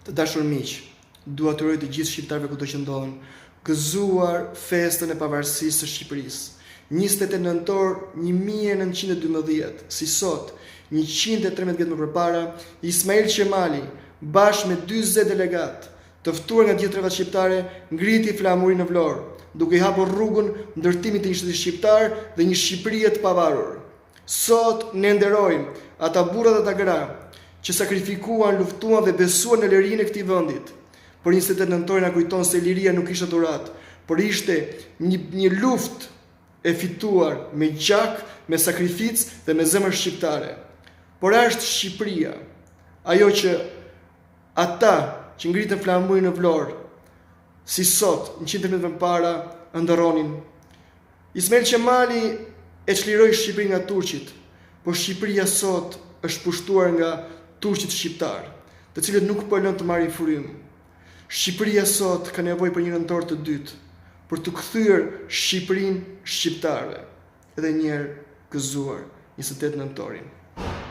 Të dashur miq, dua të uroj të gjithë shqiptarëve kudo që ndodhen, gëzuar festën e pavarësisë së Shqipërisë. 28 nëntor 1912, si sot, 113 vjet më përpara, Ismail Qemali, bashkë me 40 delegat, të ftuar nga gjithë trevat shqiptare, ngriti flamurin në Vlorë, duke i hapur rrugën ndërtimit të një shteti shqiptar dhe një Shqipërie të pavarur. Sot ne nderojmë ata burra dhe ata gra që sakrifikuan, luftuan dhe besuan në lirinë e këtij vendit. Por 28 nëntori na kujton se liria nuk ishte dhuratë, por ishte një luftë e fituar me gjak, me sakrificë dhe me zemër shqiptare. Por është Shqipëria, ajo që ata që ngritën flamurin në Vlorë, si sot, 100 vjet më parë, ndërronin. Ismail Qemali e çliroi Shqipërinë nga turqit, por Shqipëria sot është pushtuar nga turqit shqiptar, të cilët nuk po lënë të marrin frymë. Shqipëria sot ka nevojë për një nëntor të dytë, për të kthyer Shqipërinë shqiptarëve. Edhe një herë gëzuar 28 nëntorin.